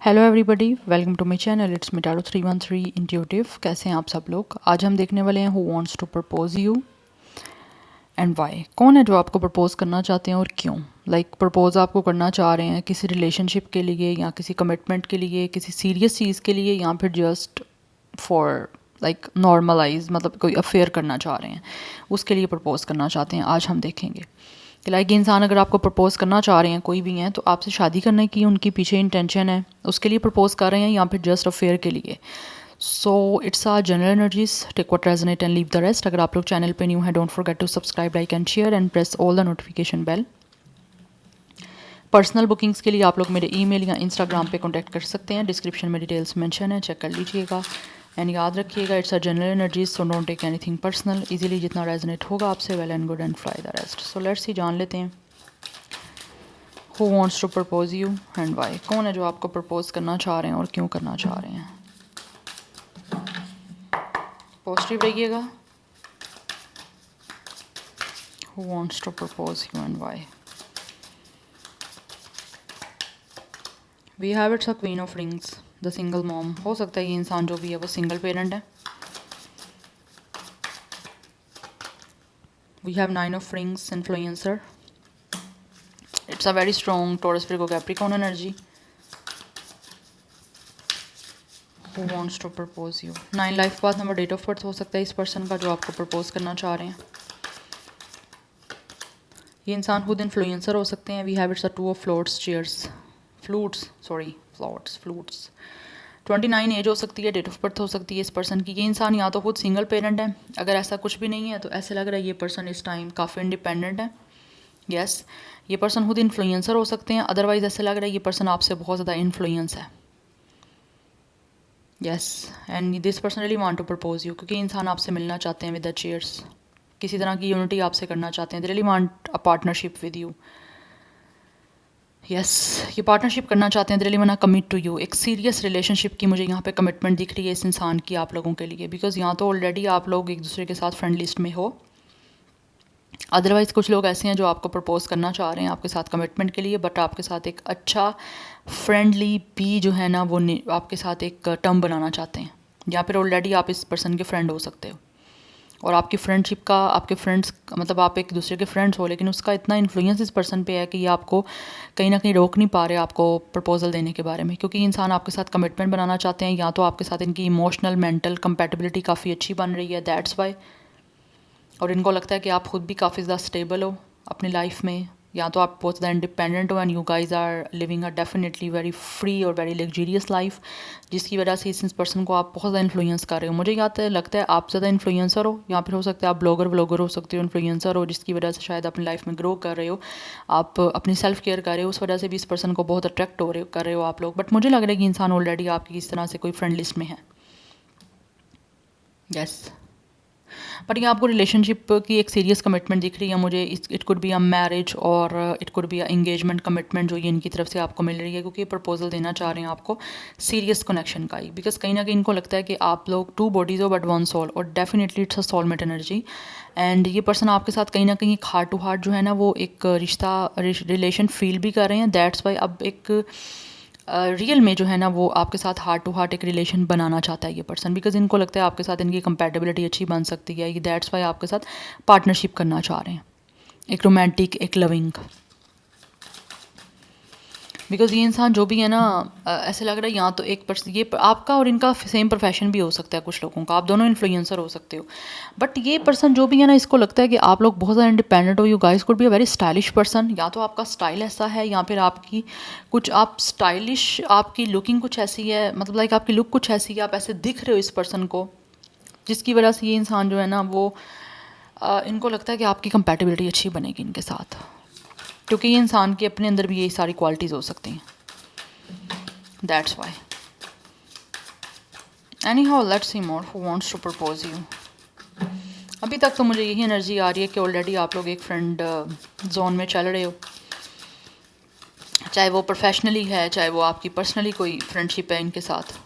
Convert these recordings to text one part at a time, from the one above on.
Hello everybody, welcome to my channel. It's me tarot 313 intuitive. कैसे हैं आप सब लोग? आज हम देखने वाले हैं who wants to propose you and why. कौन है जो आपको प्रपोज करना चाहते हैं और क्यों? प्रपोज आपको करना चाह रहे हैं किसी रिलेशनशिप के लिए या किसी कमिटमेंट के लिए, किसी सीरियस चीज़ के लिए, या फिर जस्ट फॉर नॉर्मलाइज, मतलब कोई अफेयर करना चाह रहे हैं, उसके लिए प्रपोज करना चाहते हैं। आज हम देखेंगे कि इंसान अगर आपको प्रपोज करना चाह रहे हैं, कोई भी हैं, तो आपसे शादी करने की उनकी पीछे इंटेंशन है, उसके लिए प्रपोज कर रहे हैं, या फिर जस्ट अफेयर के लिए। So it's are general energies, take what resonate and leave the rest. अगर आप लोग चैनल पे न्यू है, don't forget to subscribe, like and share and press all the notification bell. Personal bookings के लिए आप लोग मेरे ईमेल या इंस्टाग्राम पे कांटेक्ट कर सकते हैं। डिस्क्रिप्शन में डिटेल्स मेंशन है, चेक कर लीजिएगा। एंड याद रखिएगा, it's a general energies, so don't take anything personal. Easily जितना रेजोनेट होगा आपसे, well and good, and fly the rest. So let's see, जान लेते हैं who wants to propose you and why. कौन है जो आपको प्रपोज करना चाह रहे हैं और क्यों करना चाह रहे हैं? पॉजिटिव रहिएगा। Who wants to propose you and why. We have it's a queen of rings, the single mom. हो सकता है ये इंसान जो भी है वो सिंगल पेरेंट है। We have 9 of rings, influencer. It's a very strong Taurus Virgo Capricorn energy. Who wants to propose you. 9 life path number, date of birth हो सकता है इस पर्सन का जो आपको प्रपोज करना चाह रहे हैं। ये इंसान खुद इन्फ्लुएंसर हो सकते हैं। We have it's a 2 of floats, chairs, flutes. 29 age हो सकती है, डेट ऑफ बर्थ हो सकती है इस पर्सन की। ये इंसान या तो खुद सिंगल पेरेंट है, अगर ऐसा कुछ भी नहीं है तो ऐसे लग रहा है ये पर्सन इस टाइम काफ़ी इंडिपेंडेंट है। यस, ये पर्सन खुद इन्फ्लुएंसर हो सकते हैं, अदरवाइज ऐसे लग रहा है ये पर्सन आपसे बहुत ज़्यादा इन्फ्लुएंस है। Yes, and this person really want to propose you, क्योंकि इंसान आपसे मिलना चाहते हैं विद द चेयर्स। किसी तरह की यूनिटी आपसे करना चाहते हैं। They really want a partnership with you. Yes, ये पार्टनरशिप करना चाहते हैं। Really want to commit to you. एक सीरियस रिलेशनशिप की मुझे यहाँ पे कमिटमेंट दिख रही है इस इंसान की आप लोगों के लिए, बिकॉज यहाँ तो ऑलरेडी आप लोग एक दूसरे के साथ फ्रेंड लिस्ट में हो। अदरवाइज़ कुछ लोग ऐसे हैं जो आपको प्रपोज करना चाह रहे हैं आपके साथ कमिटमेंट के लिए, बट आपके साथ एक अच्छा फ्रेंडली भी जो है ना वो आपके साथ एक टर्म बनाना चाहते हैं, या फिर ऑलरेडी आप इस पर्सन के फ्रेंड हो सकते हो और आपकी फ्रेंडशिप का, आपके फ्रेंड्स, मतलब आप एक दूसरे के फ्रेंड्स हो, लेकिन उसका इतना इन्फ्लुएंस इस पर्सन पे है कि ये आपको कहीं ना कहीं रोक नहीं पा रहे आपको प्रपोजल देने के बारे में, क्योंकि इंसान आपके साथ कमिटमेंट बनाना चाहते हैं, या तो आपके साथ इनकी इमोशनल मेंटल कंपेटिबिलिटी काफ़ी अच्छी बन रही है, दैट्स वाई। और इनको लगता है कि आप खुद भी काफ़ी ज़्यादा स्टेबल हो अपनी लाइफ में, या तो आप बहुत ज़्यादा इंडिपेंडेंट हो, and you guys are living a definitely very free और वेरी लग्जरियस लाइफ, जिसकी वजह से इस पर्सन को आप बहुत ज़्यादा इन्फ्लुएंस कर रहे हो। मुझे लगता है आप ज़्यादा इन्फ्लुएंसर हो, या फिर हो सकता है आप ब्लॉगर हो सकते हो, इन्फ्लुएंसर हो, जिसकी वजह से शायद अपनी लाइफ में ग्रो कर रहे हो, आप अपनी सेल्फ केयर कर रहे हो, उस वजह से भी इस पर्सन को बहुत अट्रैक्ट कर रहे हो आप लोग। बट मुझे लग रहा है कि इंसान ऑलरेडी आपकी इस तरह से कोई फ्रेंड लिस्ट में है। यस, बट ये आपको रिलेशनशिप की एक सीरियस कमिटमेंट दिख रही है मुझे। It could be a marriage और it could be a engagement commitment जो ये इनकी तरफ से आपको मिल रही है, क्योंकि ये प्रपोजल देना चाह रहे हैं आपको सीरियस कनेक्शन का ही, बिकॉज कहीं ना कहीं इनको लगता है कि आप लोग 2 बॉडीज़ हो बट 1 सोल, और definitely it's a soulmate energy. And ये पर्सन आपके साथ कहीं ना कहीं एक हार्ट टू हार्ट जो है ना वो एक रिलेशन फील भी कर रहे हैं, दैट्स वाई अब एक रियल में जो है ना वो आपके साथ हार्ट टू हार्ट एक रिलेशन बनाना चाहता है ये पर्सन, बिकॉज इनको लगता है आपके साथ इनकी कंपैटिबिलिटी अच्छी बन सकती है, ये दैट्स वाई आपके साथ पार्टनरशिप करना चाह रहे हैं, एक रोमांटिक, एक लविंग। बिकॉज ये इंसान जो भी है ना ऐसे लग रहा है यहाँ तो एक पर्सन, ये आपका और इनका सेम प्रोफेशन भी हो सकता है कुछ लोगों का, आप दोनों इन्फ्लुएंसर हो सकते हो, बट ये पर्सन जो भी है ना इसको लगता है कि आप लोग बहुत ज़्यादा इंडिपेंडेंट हो। You guys could be a very stylish person, या तो आपका स्टाइल ऐसा है, या फिर आपकी कुछ आप स्टाइलिश, आपकी लुकिंग कुछ ऐसी है, मतलब आपकी लुक कुछ ऐसी है, आप ऐसे दिख रहे हो इस पर्सन को, जिसकी वजह से ये इंसान जो है ना वो इनको लगता है कि आपकी कंपैटिबिलिटी अच्छी बनेगी इनके साथ, क्योंकि ये इंसान के अपने अंदर भी ये सारी क्वालिटीज़ हो सकती हैं, that's why. Anyhow, let's see more who wants to propose you. अभी तक तो मुझे यही एनर्जी आ रही है कि ऑलरेडी आप लोग एक फ्रेंड जोन में चल रहे हो, चाहे वो प्रोफेशनली है, चाहे वो आपकी पर्सनली कोई फ्रेंडशिप है इनके साथ।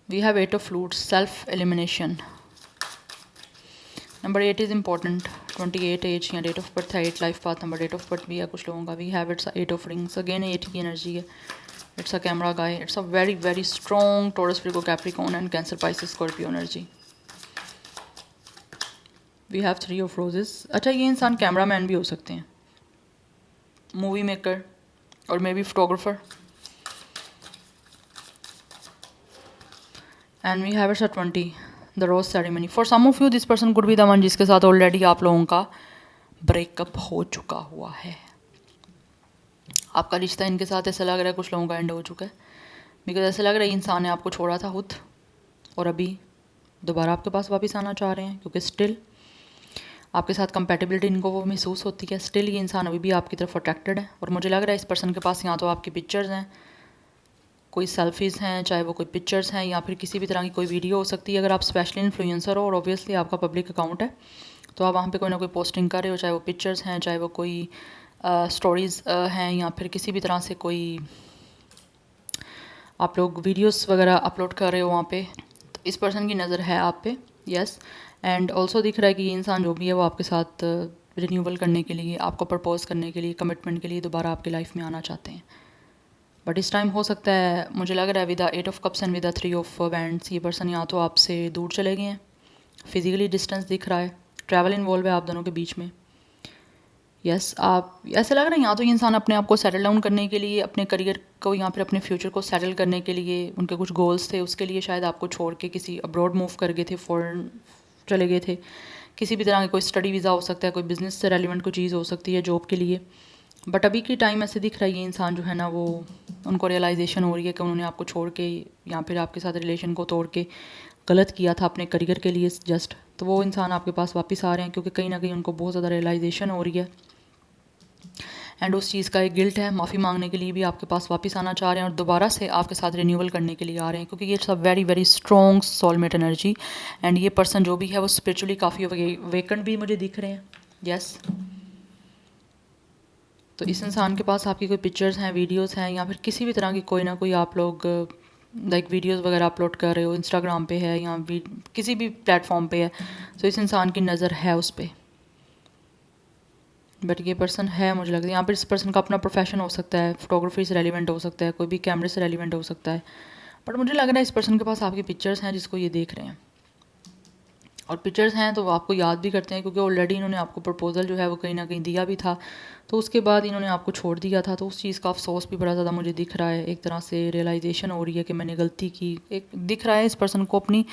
We have 8 of flutes, self elimination. Number 8 is important. 28 age या डेट ऑफ बर्थ है, 8 life path number, date of birth भी है कुछ लोगों का। We have it's 8 of rings, again 8 की एनर्जी है। It's a camera guy, it's a very very strong Taurus Virgo Capricorn and Cancer Pisces Scorpio energy. We have 3 of roses. अच्छा, ये इंसान कैमरा मैन भी हो सकते हैं, मूवी मेकर और may be photographer. And we have it's a 20 the rose ceremony. For some of you this person could be the one जिसके साथ ऑलरेडी आप लोगों का ब्रेकअप हो चुका हुआ है। आपका रिश्ता इनके साथ ऐसा लग रहा है कुछ लोगों का एंड हो चुका है, बिकॉज ऐसा लग रहा है इंसान ने आपको छोड़ा था खुद और अभी दोबारा आपके पास वापस आना चाह रहे हैं, क्योंकि स्टिल आपके साथ कंपेटिबिलिटी इनको वो महसूस होती है। स्टिल ये इंसान अभी भी आपकी तरफ अट्रैक्टेड है और मुझे लग रहा है इस पर्सन के पास यहाँ तो आपकी पिक्चर्स हैं, कोई सेल्फीज़ हैं, चाहे वो कोई पिक्चर्स हैं या फिर किसी भी तरह की कोई वीडियो हो सकती है। अगर आप स्पेशली इन्फ्लुएंसर हो और ऑब्वियसली आपका पब्लिक अकाउंट है तो आप वहाँ पे कोई ना कोई पोस्टिंग कर रहे हो, चाहे वो पिक्चर्स हैं, चाहे वो कोई स्टोरीज़ हैं या फिर किसी भी तरह से कोई आप लोग वीडियोस वगैरह अपलोड कर रहे हो वहाँ पे। तो इस पर्सन की नज़र है आप पे, यस। एंड ऑल्सो दिख रहा है कि ये इंसान जो भी है वो आपके साथ रिन्यूअल करने के लिए, आपको प्रपोज करने के लिए, कमिटमेंट के लिए दोबारा आपकी लाइफ में आना चाहते हैं। बट इस टाइम हो सकता है, मुझे लग रहा है with the 8 of cups and with the 3 of wands ये पर्सन या तो आपसे दूर चले गए हैं, फिजिकली डिस्टेंस दिख रहा है, ट्रैवल इन्वॉल्व है आप दोनों के बीच में। यस, आप ऐसा लग रहा है यहाँ तो ये इंसान अपने आप को सेटल डाउन करने के लिए, अपने करियर को या फिर अपने फ्यूचर को सेटल करने के लिए, उनके कुछ गोल्स थे उसके लिए शायद आपको छोड़ के किसी अब्रॉड मूव कर गए थे, फॉरेन चले गए थे। किसी भी तरह का कोई स्टडी वीज़ा हो सकता है, कोई बिज़नेस से रेलिवेंट कोई चीज़ हो सकती है जॉब के लिए। बट अभी की टाइम ऐसे दिख रहा है ये इंसान जो है ना वो, उनको रियलाइजेशन हो रही है कि उन्होंने आपको छोड़ के या फिर आपके साथ रिलेशन को तोड़ के गलत किया था अपने करियर के लिए जस्ट। तो वो इंसान आपके पास वापस आ रहे हैं क्योंकि कहीं ना कहीं उनको बहुत ज़्यादा रियलाइजेशन हो रही है एंड उस चीज़ का एक गिल्ट है। माफ़ी मांगने के लिए भी आपके पास वापस आना चाह रहे हैं और दोबारा से आपके साथ रिन्यूअल करने के लिए आ रहे हैं, क्योंकि ये सब very very strong soulmate energy. And ये पर्सन जो भी है वो स्पिरिचुअली काफ़ी वेकेंट भी मुझे दिख रहे हैं, यस। तो इस इंसान के पास आपकी कोई पिक्चर्स हैं, वीडियोस हैं या फिर किसी भी तरह की कोई ना कोई आप लोग लाइक वीडियोस वगैरह अपलोड कर रहे हो, इंस्टाग्राम पे है या किसी भी प्लेटफॉर्म पे है, तो इस इंसान की नज़र है उस पर। बट ये पर्सन है, मुझे लगता है यहाँ पर इस पर्सन का अपना प्रोफेशन हो सकता है, फोटोग्राफी से रेलिवेंट हो सकता है, कोई भी कैमरे से रेलिवेंट हो सकता है। बट मुझे लग रहा है इस पर्सन के पास आपकी पिक्चर्स हैं जिसको ये देख रहे हैं, और पिक्चर्स हैं तो वो आपको याद भी करते हैं क्योंकि ऑलरेडी इन्होंने आपको प्रपोजल जो है वो कहीं ना कहीं दिया भी था, तो उसके बाद इन्होंने आपको छोड़ दिया था। तो उस चीज़ का अफसोस भी बड़ा ज़्यादा मुझे दिख रहा है, एक तरह से रियलाइजेशन हो रही है कि मैंने गलती की, एक दिख रहा है इस पर्सन को अपनी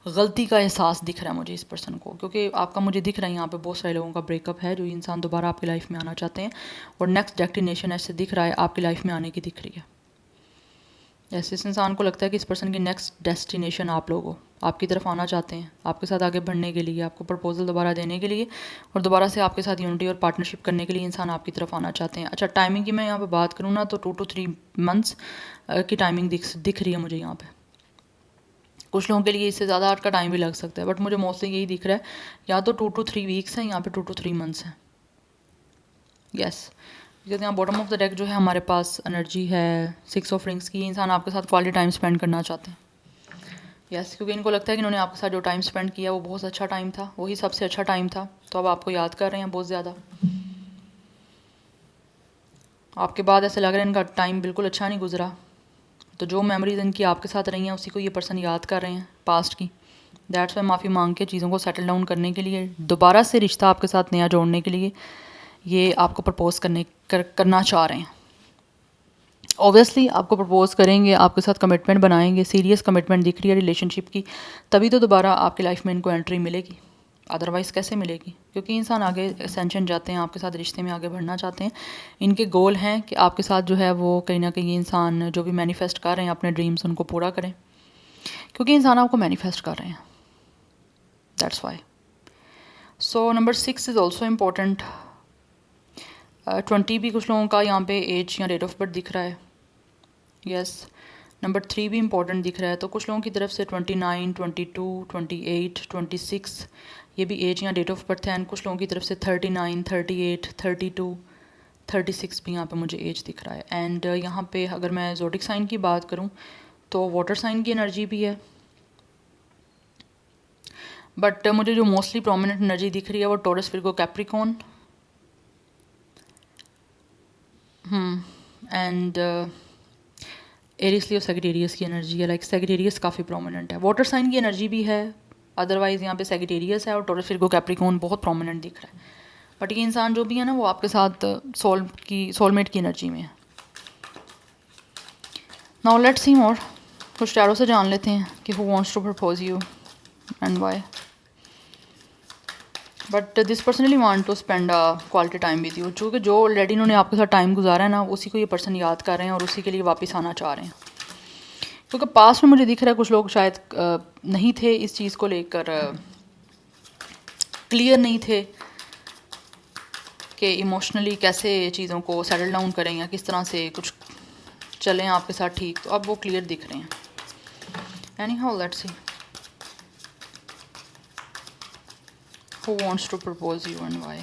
गलती का एहसास दिख रहा है मुझे इस पर्सन को, क्योंकि आपका मुझे दिख रहा है यहाँ पे बहुत सारे लोगों का ब्रेकअप है, जो इंसान दोबारा आपकी लाइफ में आना चाहते हैं और नेक्स्ट डेस्टिनेशन ऐसे दिख रहा है आपकी लाइफ में आने की दिख रही है। ऐसे इस इंसान को लगता है कि इस पर्सन की नेक्स्ट डेस्टिनेशन आप लोग हो, आपकी तरफ आना चाहते हैं, आपके साथ आगे बढ़ने के लिए, आपको प्रपोजल दोबारा देने के लिए और दोबारा से आपके साथ यूनिटी और पार्टनरशिप करने के लिए इंसान आपकी तरफ आना चाहते हैं। अच्छा, टाइमिंग की मैं यहाँ पे बात करूँ ना तो 2 to 3 मंथ्स की टाइमिंग दिख रही है मुझे यहाँ पे। कुछ लोगों के लिए इससे ज़्यादा का टाइम भी लग सकता है, बट मुझे मोस्टली यही दिख रहा है, या तो 2 to 3 वीक्स हैं, यहाँ पे 2 to 3 मंथ्स हैं, यस। बिकॉज यहाँ बॉटम ऑफ द डेक जो है हमारे पास एनर्जी है 6 ऑफ रिंग्स की। इंसान आपके साथ क्वालिटी टाइम स्पेंड करना चाहते हैं, यस, क्योंकि इनको लगता है कि इन्होंने आपके साथ जो टाइम स्पेंड किया वो बहुत अच्छा टाइम था, वही सबसे अच्छा टाइम था, तो अब आपको याद कर रहे हैं बहुत ज़्यादा। आपके बाद ऐसा लग रहा है इनका टाइम बिल्कुल अच्छा नहीं गुजरा, तो जो मेमोरीज इनकी आपके साथ रही हैं उसी को ये पर्सन याद कर रहे हैं पास्ट की। दैट्स वाई माफ़ी मांग के चीज़ों को सेटल डाउन करने के लिए, दोबारा से रिश्ता आपके साथ नया जोड़ने के लिए ये आपको प्रपोज करना चाह रहे हैं। ऑब्वियसली आपको प्रपोज करेंगे, आपके साथ कमिटमेंट बनाएंगे, सीरियस कमिटमेंट दिख रही है रिलेशनशिप की, तभी तो दोबारा आपकी लाइफ में इनको एंट्री मिलेगी, अदरवाइज़ कैसे मिलेगी? क्योंकि इंसान आगे एसेंशन जाते हैं, आपके साथ रिश्ते में आगे बढ़ना चाहते हैं। इनके गोल हैं कि आपके साथ जो है वो कहीं ना कहीं इंसान जो भी मैनिफेस्ट कर रहे हैं अपने ड्रीम्स उनको पूरा करें, क्योंकि इंसान आपको मैनिफेस्ट कर रहे हैं, that's Y. So number 6 is also important. 20 भी कुछ लोगों का यहाँ पे एज या डेट ऑफ बर्थ दिख रहा है, यस। नंबर 3 भी इम्पोर्टेंट दिख रहा है, तो कुछ लोगों की तरफ से 29, 22, 28, 26 ये भी एज या डेट ऑफ बर्थ है। एंड कुछ लोगों की तरफ से 39, 38, 32, 36 भी यहाँ पे मुझे एज दिख रहा है। एंड यहाँ पे अगर मैं ज़ोडिक साइन की बात करूँ तो वाटर साइन की एनर्जी भी है, बट मुझे जो मोस्टली प्रोमिनेंट एनर्जी दिख रही है वो taurus Virgo Capricorn and Aries Leo Sagittarius की एनर्जी है, लाइक सेगिटेरियस काफ़ी प्रोमिनेंट है, वाटर साइन की एनर्जी भी है, अदरवाइज़ यहाँ पे सेगिटेरियस है और टॉरस फिरगो कैप्रिकॉर्न बहुत प्रोमिनेंट दिख रहा है। बट ये इंसान जो भी है ना वो आपके साथ सोलमेट की एनर्जी में है। नाउ लेट्स सी मोर, कुछ टैरो से जान लेते हैं कि who wants to propose you and why. But this personally want to spend quality time with you, चूँकि जो ऑलरेडी इन्होंने आपके साथ टाइम गुजारा है ना उसी को ये पर्सन याद कर रहे हैं और उसी के लिए वापस आना चाह रहे हैं। क्योंकि पास्ट में मुझे दिख रहा है कुछ लोग शायद नहीं थे इस चीज़ को लेकर, क्लियर नहीं थे कि इमोशनली कैसे चीज़ों को सेटल डाउन करें या किस तरह से कुछ चलें आपके साथ ठीक, तो अब वो क्लियर दिख रहे हैं। Any how let's C who wants to propose you and why.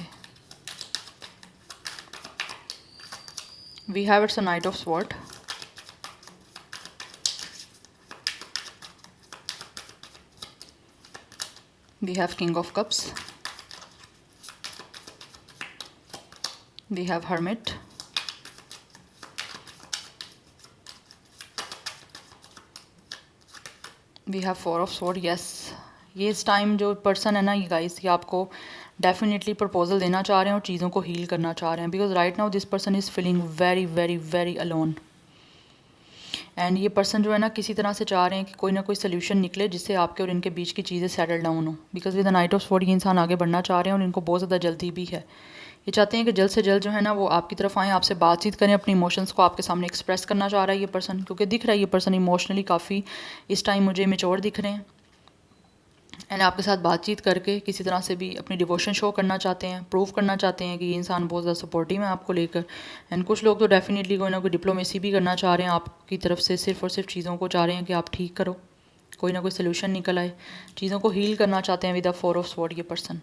We have it's a Knight of Swords. We have King of Cups. We have Hermit. We have Four of Swords. Yes, ये इस time जो person है ना ये guys, ये आपको definitely proposal देना चाह रहे हैं और चीज़ों को हील करना चाह रहे हैं, because right now this person is feeling very very very alone. And ये पर्सन जो है ना किसी तरह से चाह रहे हैं कि कोई ना कोई सोल्यूशन निकले जिससे आपके और इनके बीच की चीज़ें सेटल डाउन हो, because with the night of sword ये इंसान आगे बढ़ना चाह रहे हैं और इनको बहुत ज़्यादा जल्दी भी है। ये चाहते हैं कि जल्द से जल्द जो है ना वो आपकी तरफ आएँ, आपसे बातचीत करें, अपने इमोशंस को आपके सामने एक्सप्रेस करना चाह रहा है ये पर्सन, क्योंकि दिख रहा है ये पर्सन इमोशनली काफ़ी इस टाइम मुझे मेच्योर दिख रहे हैं एंड आपके साथ बातचीत करके किसी तरह से भी अपनी डिवोशन शो करना चाहते हैं, प्रूव करना चाहते हैं कि ये इंसान बहुत ज़्यादा सपोर्टिव है आपको लेकर। एंड कुछ लोग तो डेफिनेटली कोई ना कोई डिप्लोमेसी भी करना चाह रहे हैं आपकी तरफ से, सिर्फ और सिर्फ चीज़ों को चाह रहे हैं कि आप ठीक करो, कोई ना कोई सोल्यूशन निकल आए, चीज़ों को हील करना चाहते हैं with the four of sword ये पर्सन।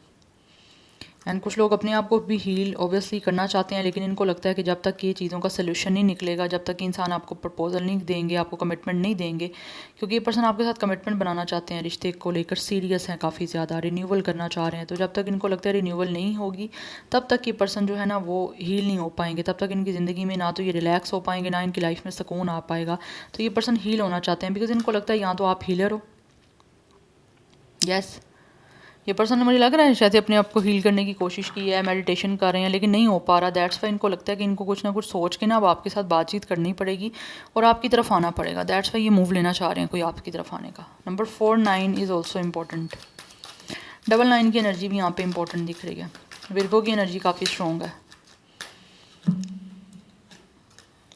एंड कुछ लोग अपने आप को भी हील ऑब्वियसली करना चाहते हैं, लेकिन इनको लगता है कि जब तक ये चीज़ों का सोल्यूशन नहीं निकलेगा, जब तक इंसान आपको प्रपोजल नहीं देंगे, आपको कमिटमेंट नहीं देंगे, क्योंकि ये पर्सन आपके साथ कमिटमेंट बनाना चाहते हैं, रिश्ते को लेकर सीरियस हैं, काफ़ी ज़्यादा रिन्यूअल करना चाह रहे हैं, तो जब तक इनको लगता है रिन्यूअल नहीं होगी तब तक ये पर्सन जो है ना वो हील नहीं हो पाएंगे, तब तक इनकी ज़िंदगी में ना तो ये रिलैक्स हो पाएंगे, ना इनकी लाइफ में सुकून आ पाएगा। तो ये पर्सन हील होना चाहते हैं, बिकॉज इनको लगता है या तो आप हीलर हो, यस ये पर्सन ने मुझे लग रहा है शायद अपने आप को हील करने की कोशिश की है, मेडिटेशन कर रहे हैं, लेकिन नहीं हो पा रहा। दैट्स वाई इनको लगता है कि इनको कुछ ना कुछ सोच के ना अब आपके साथ बातचीत करनी पड़ेगी और आपकी तरफ आना पड़ेगा। दैट्स वाई ये मूव लेना चाह रहे हैं कोई आपकी तरफ आने का। Number 4 9 is also important. Double 9 की एनर्जी भी यहाँ पे इंपॉर्टेंट दिख रही है। विर्गो की एनर्जी काफ़ी स्ट्रॉन्ग है।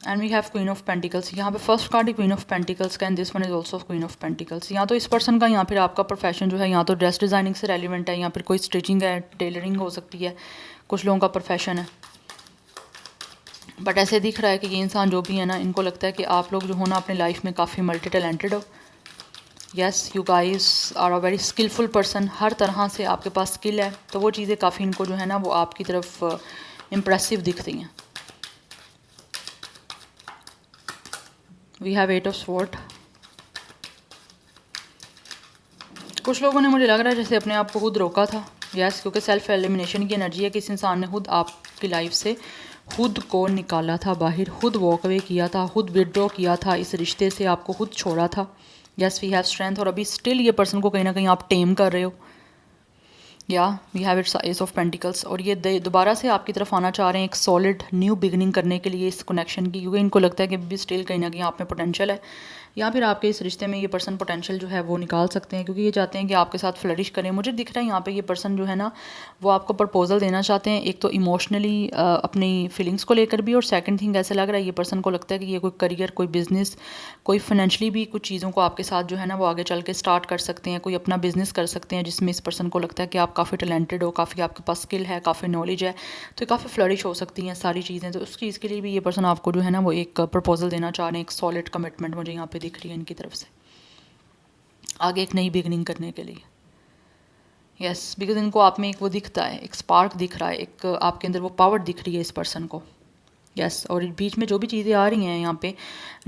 And we have queen of pentacles. यहाँ पे फर्स्ट कार्ड ही क्वीन ऑफ पेंटिकल्स का and this one is also queen of pentacles. यहाँ तो इस पर्सन का या फिर आपका प्रोफेशन जो है या तो ड्रेस डिज़ाइनिंग से रेलिवेंट है या फिर कोई स्टिचिंग है, टेलरिंग हो सकती है, कुछ लोगों का प्रोफेशन है। बट ऐसे दिख रहा है कि ये इंसान जो भी है ना इनको लगता है कि आप लोग जो हो ना अपने लाइफ में काफ़ी मल्टी टैलेंटेड हो। Yes you guys are a very skillful person, हर तरह से आपके पास स्किल है, तो वो चीज़ें काफ़ी इनको जो है ना वो आपकी तरफ इम्प्रेसिव दिखती हैं। We have 8 of sword. कुछ लोगों ने मुझे लग रहा है जैसे अपने आप को खुद रोका था, यस क्योंकि सेल्फ एलिमिनेशन की एनर्जी है कि इस इंसान ने खुद आपकी लाइफ से खुद को निकाला था बाहर, खुद वॉक अवे किया था, खुद विड्रॉ किया था इस रिश्ते से, आपको खुद छोड़ा था। Yes we have strength. और अभी स्टिल ये पर्सन को कहीं ना कहीं आप टेम कर रहे हो। या we have it's ace of pentacles. और ये दोबारा से आपकी तरफ आना चाह रहे हैं एक सॉलिड न्यू बिगनिंग करने के लिए इस कनेक्शन की, क्योंकि इनको लगता है कि भी स्टिल कहीं ना कहीं आप में पोटेंशियल है, या फिर आपके इस रिश्ते में ये पर्सन पोटेंशियल जो है वो निकाल सकते हैं, क्योंकि ये चाहते हैं कि आपके साथ फ्लरिश करें। मुझे दिख रहा है यहाँ पे ये पर्सन जो है ना वो आपको प्रपोजल देना चाहते हैं, एक तो इमोशनली अपनी फीलिंग्स को लेकर भी, और सेकंड थिंग ऐसा लग रहा है ये पर्सन को लगता है कि ये कोई करियर, कोई बिजनेस, कोई फाइनेंशियली भी कुछ चीज़ों को आपके साथ जो है ना वो आगे चल के स्टार्ट कर सकते हैं, कोई अपना बिजनेस कर सकते हैं जिसमें इस पर्सन को लगता है कि आप काफ़ी टैलेंटेड हो, काफ़ी आपके पास स्किल है, काफ़ी नॉलेज है, तो काफ़ी फ्लरिश हो सकती हैं सारी चीज़ें। तो उस चीज़ के लिए भी ये पर्सन आपको जो है ना वो एक प्रपोजल देना चाह रहे हैं, एक सॉलिड कमिटमेंट मुझे यहाँ पे दिख रही है इनकी तरफ से आगे एक नई बिगनिंग करने के लिए। यस बिकॉज इनको आप में एक वो दिखता है, एक स्पार्क दिख रहा है, एक आपके अंदर वो पावर दिख रही है इस पर्सन को। यस और बीच में जो भी चीज़ें आ रही हैं यहाँ पे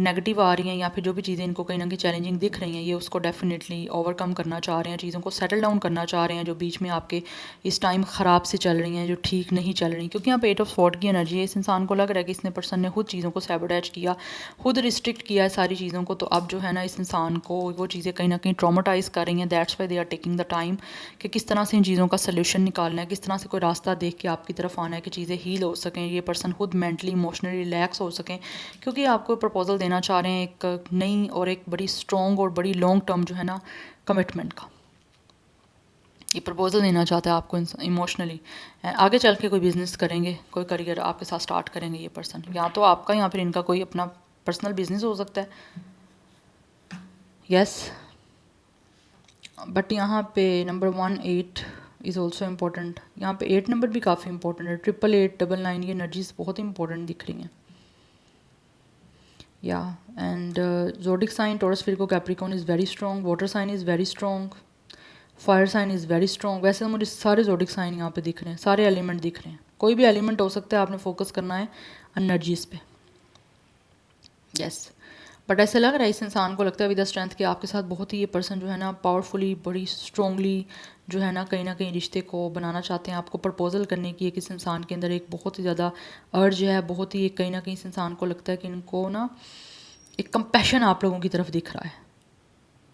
नेगेटिव आ रही हैं या फिर जो भी चीज़ें इनको कहीं ना कहीं चैलेंजिंग दिख रही हैं, ये उसको डेफिनेटली ओवरकम करना चाह रहे हैं, चीज़ों को सेटल डाउन करना चाह रहे हैं जो बीच में आपके इस टाइम ख़राब से चल रही हैं, जो ठीक नहीं चल रही, क्योंकि यहाँ पे 8 ऑफ स्वॉर्ड की एनर्जी है। इस इंसान को लग रहा है कि इसने पर्सन ने खुद चीज़ों को सैबोटेज किया, खुद रिस्ट्रिक्ट किया है सारी चीज़ों को, तो अब जो है ना इस इंसान को वो चीज़ें कहीं ना कहीं ट्रॉमाटाइज़ कर रही हैं। That's why they are taking the time कि किस तरह से इन चीज़ों का सोल्यूशन निकालना है, किस तरह से कोई रास्ता देख के आपकी तरफ आना है कि चीज़ें हील हो सकें, ये पर्सन खुद मेंटली इमोशनली रिलैक्स हो सकें, क्योंकि आपको प्रपोजल देना चाह रहे हैं एक नई और एक बड़ी स्ट्रॉन्ग और बड़ी लॉन्ग टर्म जो है ना कमिटमेंट का। ये प्रपोजल देना चाहता है आपको इमोशनली, आगे चल के कोई बिज़नेस करेंगे, कोई करियर आपके साथ स्टार्ट करेंगे ये पर्सन, या तो आपका या फिर इनका कोई अपना पर्सनल बिजनेस हो सकता है। यस बट यहाँ पे नंबर 1 8 इज़ ऑल्सो इम्पोर्टेंट। यहाँ पे 8 नंबर भी काफ़ी इंपॉर्टेंट है, 888 99 ये एनर्जीज बहुत इंपॉर्टेंट दिख रही हैं। या and zodiac sign Taurus Virgo Capricorn is very strong, water sign is very strong, fire sign is very strong. वैसे मुझे सारे ज़ोडिक साइन यहाँ पे दिख रहे हैं, सारे एलिमेंट दिख रहे हैं, कोई भी एलिमेंट हो सकता है, आपने फोकस करना है एनर्जीज पे। यस बट ऐसा लग रहा है इस इंसान को लगता है विद द स्ट्रेंथ कि आपके साथ बहुत ही ये पर्सन जो है ना पावरफुली बड़ी स्ट्रॉन्गली जो है ना कहीं रिश्ते को बनाना चाहते हैं। आपको प्रपोजल करने की एक इस इंसान के अंदर एक बहुत ही ज़्यादा अर्ज है, बहुत ही कहीं ना कहीं इस इंसान को लगता है कि इनको ना एक कंपैशन आप लोगों की तरफ दिख रहा है,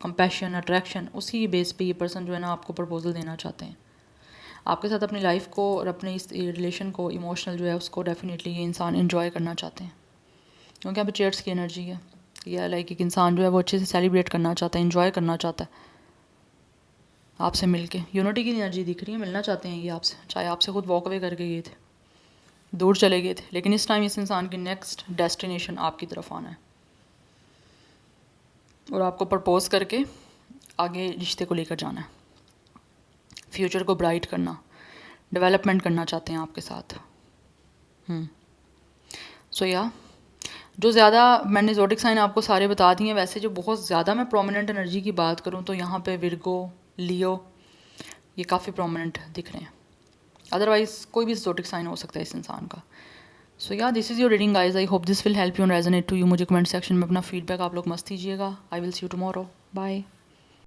कंपैशन अट्रैक्शन, उसी बेस पे ये पर्सन जो है ना आपको प्रपोजल देना चाहते हैं। आपके साथ अपनी लाइफ को और अपने इस रिलेशन को इमोशनल जो है उसको डेफिनेटली ये इंसान इन्जॉय करना चाहते हैं, क्योंकि यहाँ पे चेयर्स की एनर्जी है। या लाइक एक इंसान जो है वो अच्छे से सेलिब्रेट करना चाहता है, इन्जॉय करना चाहता है आपसे मिलके, यूनिटी की एनर्जी दिख रही है, मिलना चाहते हैं ये आपसे, चाहे आपसे खुद वॉक अवे करके गए थे, दूर चले गए थे, लेकिन इस टाइम इस इंसान की नेक्स्ट डेस्टिनेशन आपकी तरफ आना है और आपको प्रपोज करके आगे रिश्ते को लेकर जाना है, फ्यूचर को ब्राइट करना, डेवलपमेंट करना चाहते हैं आपके साथ। सो या जो ज़्यादा मैंने ज़ोडिक साइन आपको सारे बता दिए हैं, वैसे जो बहुत ज़्यादा मैं प्रोमिनेंट एनर्जी की बात करूँ तो यहाँ पे विर्गो, लियो ये काफ़ी प्रोमिनेंट दिख रहे हैं, अदरवाइज़ कोई भी ज़ोडिक साइन हो सकता है इस इंसान का। So yeah this is your reading guys, I hope this will help you and resonate to you. मुझे कमेंट सेक्शन में अपना फीडबैक आप लोग मस्त दीजिएगा। I will see you tomorrow, bye.